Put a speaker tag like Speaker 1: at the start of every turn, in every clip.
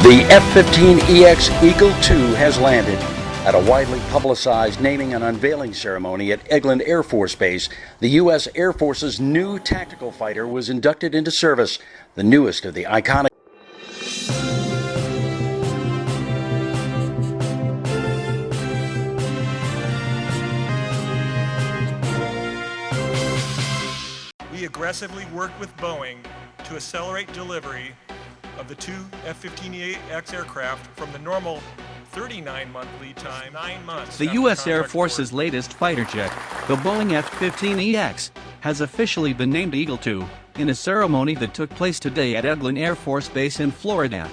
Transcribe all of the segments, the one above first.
Speaker 1: The F-15EX Eagle II has landed. At a widely publicized naming and unveiling ceremony at Eglin Air Force Base, the U.S. Air Force's new tactical fighter was inducted into service, the newest of the iconic.
Speaker 2: We aggressively worked with Boeing to accelerate delivery of the two F-15EX aircraft from the normal 39-month lead time, 9 months.
Speaker 3: The U.S. Air Force's latest fighter jet, the Boeing F-15EX, has officially been named Eagle II in a ceremony that took place today at Eglin Air Force Base in Florida.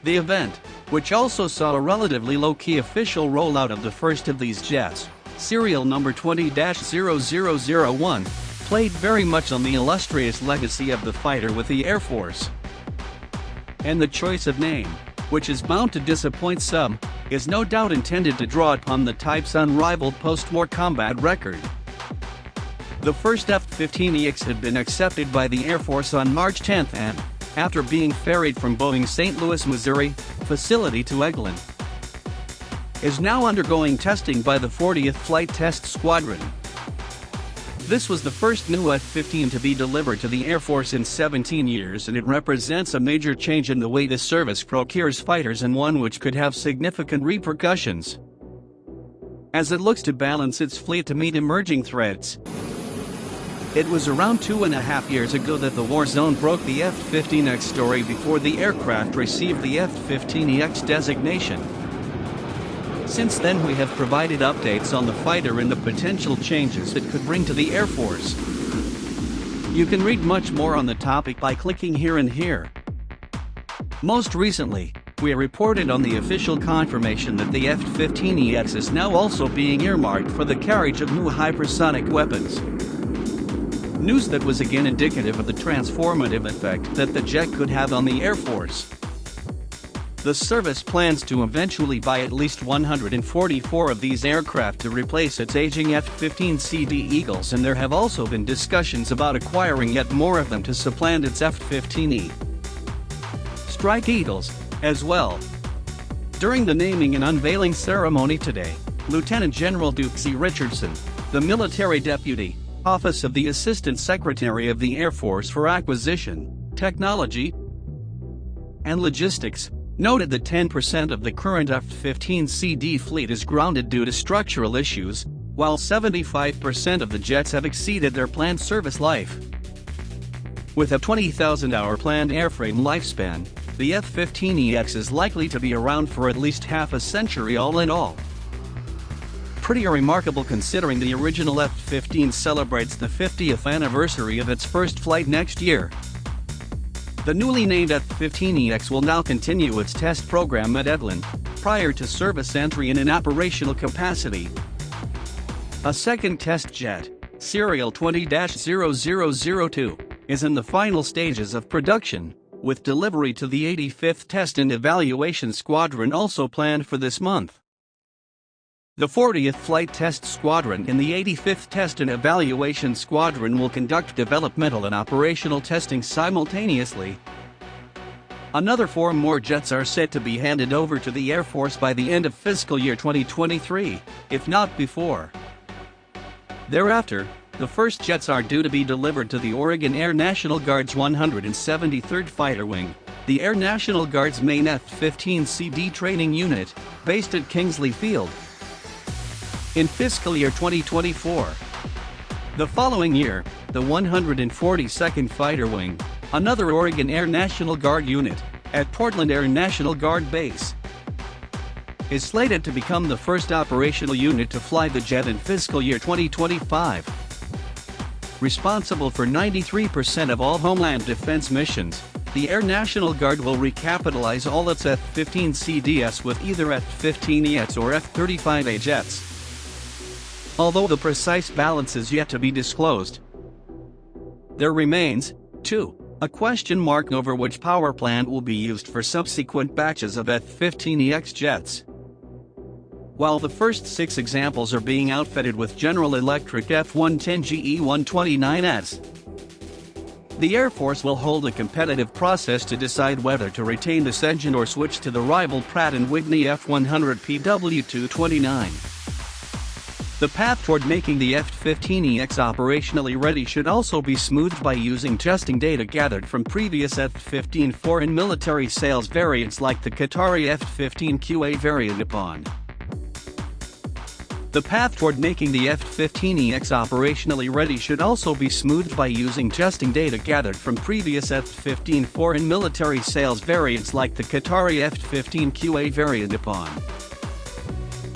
Speaker 3: The event, which also saw a relatively low-key official rollout of the first of these jets, serial number 20-0001, played very much on the illustrious legacy of the fighter with the Air Force. And the choice of name, which is bound to disappoint some, is no doubt intended to draw upon the type's unrivaled post-war combat record. The first F-15EX had been accepted by the Air Force on March 10 and, after being ferried from Boeing's St. Louis, Missouri, facility to Eglin, is now undergoing testing by the 40th Flight Test Squadron. This was the first new F-15 to be delivered to the Air Force in 17 years, and it represents a major change in the way the service procures fighters, and one which could have significant repercussions as it looks to balance its fleet to meet emerging threats. It was around 2.5 years ago that the war zone broke the F-15X story before the aircraft received the F-15EX designation. Since then we have provided updates on the fighter and the potential changes it could bring to the Air Force. You can read much more on the topic by clicking here and here. Most recently, we reported on the official confirmation that the F-15EX is now also being earmarked for the carriage of new hypersonic weapons. News that was again indicative of the transformative effect that the jet could have on the Air Force. The service plans to eventually buy at least 144 of these aircraft to replace its aging F-15CD Eagles, and there have also been discussions about acquiring yet more of them to supplant its F-15E Strike Eagles, as well. During the naming and unveiling ceremony today, Lieutenant General Duke C. Richardson, the Military Deputy, Office of the Assistant Secretary of the Air Force for Acquisition, Technology, and Logistics, noted that 10% of the current F-15CD fleet is grounded due to structural issues, while 75% of the jets have exceeded their planned service life. With a 20,000-hour planned airframe lifespan, the F-15EX is likely to be around for at least half a century all in all. Pretty remarkable considering the original F-15 celebrates the 50th anniversary of its first flight next year. The newly named F-15EX will now continue its test program at Eglin, prior to service entry in an operational capacity. A second test jet, serial 20-0002, is in the final stages of production, with delivery to the 85th Test and Evaluation Squadron also planned for this month. The 40th Flight Test Squadron and the 85th Test and Evaluation Squadron will conduct developmental and operational testing simultaneously. Another 4 more jets are set to be handed over to the Air Force by the end of fiscal year 2023, if not before. Thereafter, the first jets are due to be delivered to the Oregon Air National Guard's 173rd Fighter Wing, the Air National Guard's main F-15CD training unit, based at Kingsley Field, in fiscal year 2024. The following year, the 142nd Fighter Wing, another Oregon Air National Guard unit, at Portland Air National Guard Base, is slated to become the first operational unit to fly the jet in fiscal year 2025. Responsible for 93% of all Homeland Defense missions, the Air National Guard will recapitalize all its F-15CDs with either F-15EX or F-35A jets. Although the precise balance is yet to be disclosed, there remains, too, a question mark over which power plant will be used for subsequent batches of F-15EX jets. While the first 6 examples are being outfitted with General Electric F-110 GE-129s, The Air Force will hold a competitive process to decide whether to retain this engine or switch to the rival Pratt & Whitney F-100PW229. The path toward making the F-15EX operationally ready should also be smoothed by using testing data gathered from previous F-15 foreign military sales variants like the Qatari F-15QA variant upon. The path toward making the F-15EX operationally ready should also be smoothed by using testing data gathered from previous F-15 foreign military sales variants like the Qatari F-15QA variant upon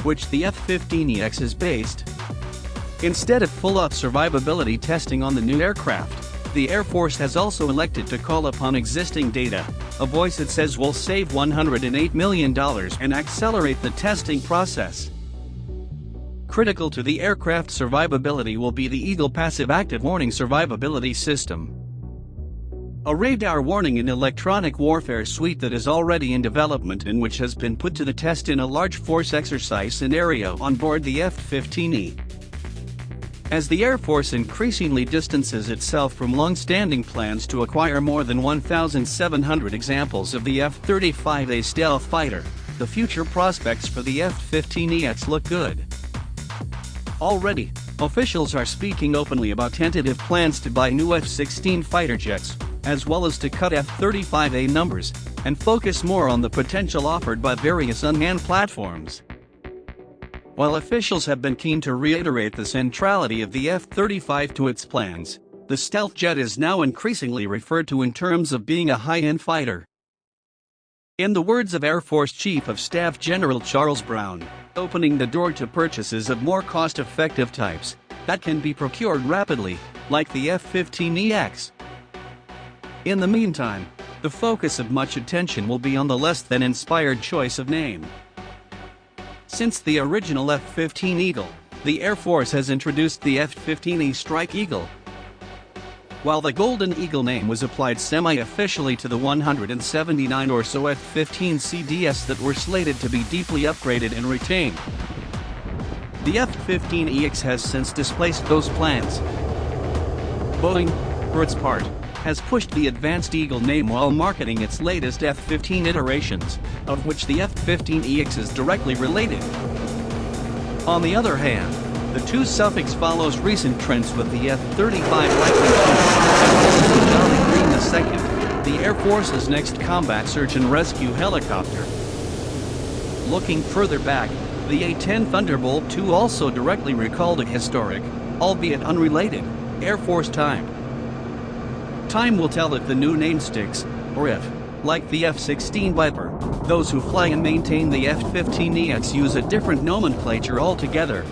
Speaker 3: which the F-15EX is based. Instead of full-up survivability testing on the new aircraft, the Air Force has also elected to call upon existing data, a voice it says will save $108 million and accelerate the testing process. Critical to the aircraft's survivability will be the Eagle Passive Active Warning Survivability System, a radar warning and electronic warfare suite that is already in development and which has been put to the test in a large force exercise scenario on board the F-15E. As the Air Force increasingly distances itself from long-standing plans to acquire more than 1,700 examples of the F-35A stealth fighter, the future prospects for the F-15EX look good. Already, officials are speaking openly about tentative plans to buy new F-16 fighter jets, as well as to cut F-35A numbers, and focus more on the potential offered by various unmanned platforms. While officials have been keen to reiterate the centrality of the F-35 to its plans, the stealth jet is now increasingly referred to in terms of being a high-end fighter. In the words of Air Force Chief of Staff General Charles Brown, opening the door to purchases of more cost-effective types that can be procured rapidly, like the F-15EX. In the meantime, the focus of much attention will be on the less than inspired choice of name. Since the original F-15 Eagle, the Air Force has introduced the F-15E Strike Eagle. While the Golden Eagle name was applied semi-officially to the 179 or so F-15 CDS that were slated to be deeply upgraded and retained, the F-15EX has since displaced those plans. Boeing, for its part, has pushed the Advanced Eagle name while marketing its latest F-15 iterations, of which the F-15EX is directly related. On the other hand, the two suffix follows recent trends with the F-35 Lightning II and Jolly Green II, the Air Force's next combat search and rescue helicopter. Looking further back, the A-10 Thunderbolt II also directly recalled a historic, albeit unrelated, Air Force type. Time will tell if the new name sticks, or if, like the F-16 Viper, those who fly and maintain the F-15EX use a different nomenclature altogether.